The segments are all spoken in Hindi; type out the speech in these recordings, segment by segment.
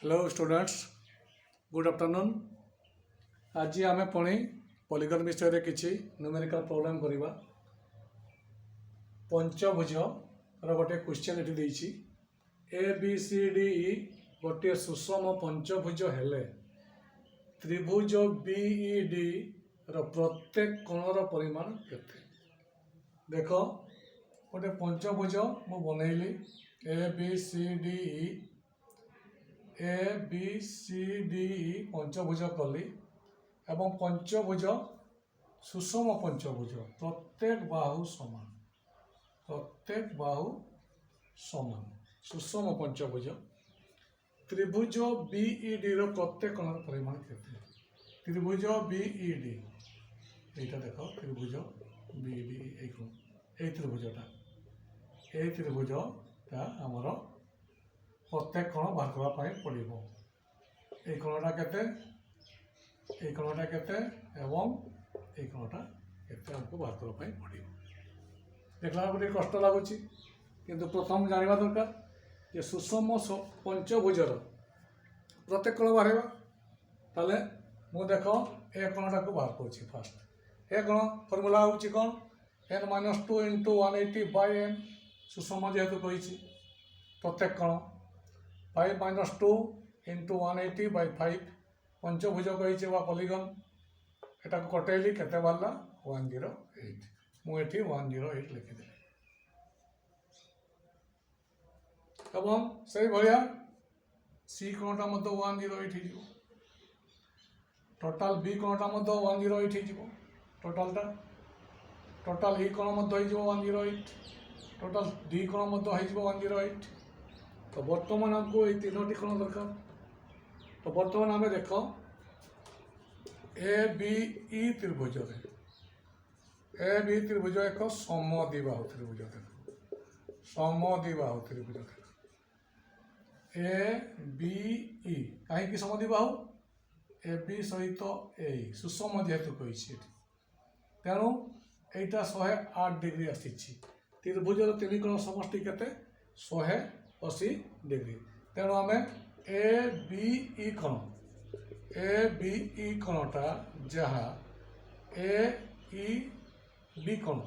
Hello students, good afternoon. आज आम पुणी पॉलीगन विषय किसी न्यूमेरिकल प्रॉब्लम करवा। पंचभुज गोटे क्वेश्चन ये ए बी सी डी ई गोटे सुषम पंचभुज हेले त्रिभुज बी ई डी प्रत्येक कोणर परिमाण केते। देख गोटे पंचभुज मु बनैली A B C D E A B C D E पंचभुज कली एवं पंचभुज सुषम पंचभुज प्रत्येक बाहु समान सुषम पंचभुज त्रिभुज बीईडी प्रत्येक कोणर परिमाण केते। त्रिभुज बीईडी এইটা দেখো त्रिभुज बीईडी এই त्रिभुजटा आमर प्रत्येक कोण बाहर करने पड़ो। ये कोणटा केते ये कोणटा केते एवं ये कोणटा केते हमको बाहर करने पड़ो। देखला गोटे कष्ट लगुच किंतु प्रथम जानवा दरकार जे सुषम पंचभुजर प्रत्येक कोण बाहर ताले मु देख ए कोणटा को बाहर करुच्ची। फास्ट ए कोण फर्मूला होची कोण n-2 × 180/n सुषम जेहेतु कही प्रत्येक कोण 5 - 2 × 180/5 पंचभुज कही पॉलीगन एटा को कटेली केते बाहरला 108। मुझे 108 लिखिदे एवं से भाया सी कोणटा मत 108 हो टोटाल बी कोणटा मत 108 हो टोटाल ई कोण मत 108 टोटाल डी कोण मत 108। तो बर्तमान हमको ये तीनोटी कोण दरकार। तो बर्तमान आम देख ए बी ई त्रिभुज ए बी त्रिभुज एक समद्विबाहु त्रिभुज समद्विबाहु त्रिभुज ए बी ई कहीं समद्विबाहु ए बी सहित ए सुषम जेहेतु कही तेणु यहाँ 108 डिग्री आसी त्रिभुजर तीन कोण समष्टि केते 180 डिग्री। तेणु आम ए बी ई कोणटा जहाँ ए ई बी कोण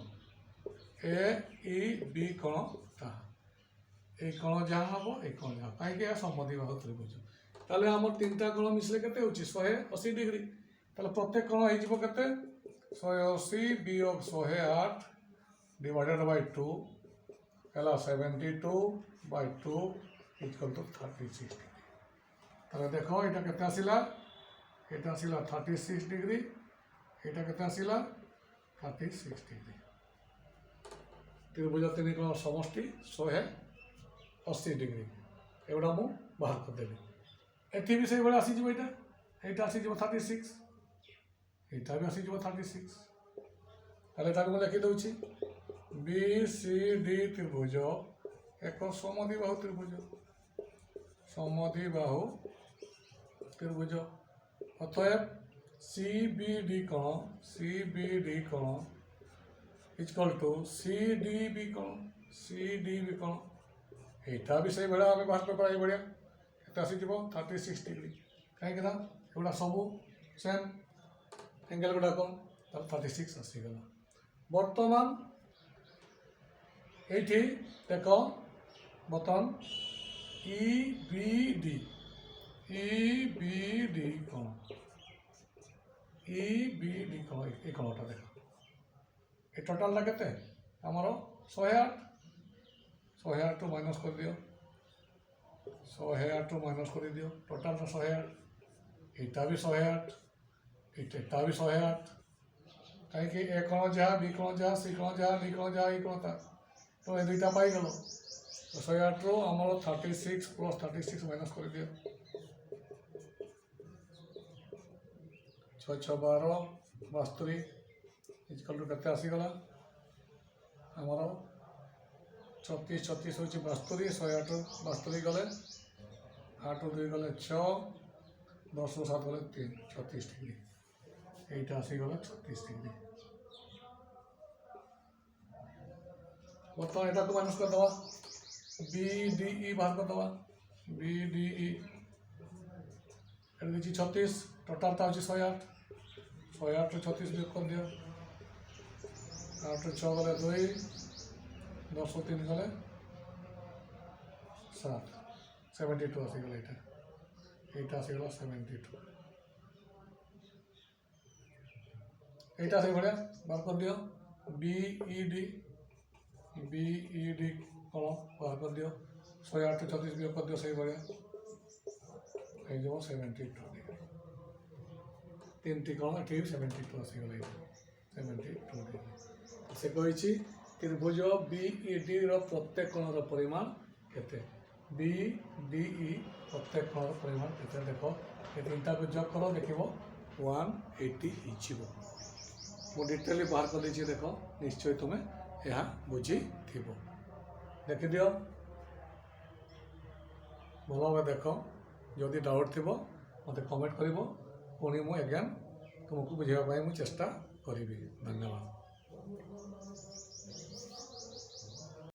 ये कोण जहाँ हम ये कोण जहाँ कहीं समद्विबाहु त्रिभुज ताले आम तीन टा कोण मिसले केते होची 180 डिग्री। ताले प्रत्येक कोण हो केते 180 वियोग 108 डिवाइडेड बाय 2 है 72/2 = 36 डिग्री। ताले देखो यहाँ केते आसिला यहाँ आसिला 36 डिग्री यहाँ केते आसिला 36 डिग्री। त्रिभुज तीन कोण समष्टि 180 डिग्री एगुड़ा मु बाहर करदेली। एटी भी से भाई आसीज यहाँ आसीज 36 यहाँ भी आसीज 36। ताले लिखि दूची बी सी डी त्रिभुज एक समद्विबाहु त्रिभुज अतएव सी बी डी कोण equal to C D B कोण यहाँ भी से भाया आम बाहर कर भाया के आसीज 36 डिग्री कहीं एगुड़ा सब सेम एंगल गुड़ाक 36 आसीगला। बर्तमान ये देख बर्तमान ई बी डी कोण ये कोणटा देख ये टोटालटा केते आमर 108 माइनस कर दियो 108 माइनस कर दियो टोटाल 108 यहाँ भी 108 यहाँ भी 108 कहीं ए कोण जहाँ बी कोण जहाँ सी कोण जहाँ डी कोण जहाँ ई कोण तो ये दुईटा पाई गल 108 रो आमर 36 + 36 माइनस कर दियो 6 × 12 72 इक्वल टू केते आसीगला आमर 36 36 होची 72 108 72 गले 8 × 2 गले 6 10 × 7 गले 3 36 डिग्री यहाँ आसीगला 36 डिग्री। बर्तमान यहाँ को माइनस कर दवा बी डी ई बाहर कर दवा बी डी ई ଏଠି ଦେଇଛି 36 ଟୋଟାଲଟା ହେଉଛି 108 108ରୁ 36 ବିୟୋଗ କରିଦିଅ 8ରୁ 6 ଗଲେ 2 10ରୁ 3 ଗଲେ 7 72 ଆସିଗଲା এইটা ଆସିଗଲା 72 এইটা ସେଇଭଳିଆ ବାହାର କରିଦିଅ BED କ'ଣ ବାହାର କରିଦିଅ 108ରୁ 36 ବିୟୋଗ କରିଦିଅ ସେଇଭଳିଆ ହେଇଯିବ 72 ତିନିଟି କ'ଣ ଏଠି 72 ଆସିଗଲା ଏଇଟା 72 ସେ କହିଛି ତ୍ରିଭୁଜ BEDର ପ୍ରତ୍ୟେକ କୋଣର ପରିମାଣ କେତେ BDE ପ୍ରତ୍ୟେକ କୋଣର ପରିମାଣ କେତେ ଦେଖ ଏ ତିନିଟାକୁ ଯୋଗ କର ଦେଖିବ 180 ହେଇଯିବ ମୁଁ ଡିଟେଲି ବାହାର କରିଦେଇଛି ଦେଖ ନିଶ୍ଚୟ ତୁମେ ଏହା ବୁଝିଥିବ ଦେଖିଦିଅ ଭଲ ଭାବେ ଦେଖ ଯଦି ଡାଉଟ୍ ଥିବ ମୋତେ କମେଣ୍ଟ କରିବ ପୁଣି ମୁଁ ଏଗେନ୍ ତୁମକୁ ବୁଝାଇବା ପାଇଁ ମୁଁ ଚେଷ୍ଟା କରିବି ଧନ୍ୟବାଦ।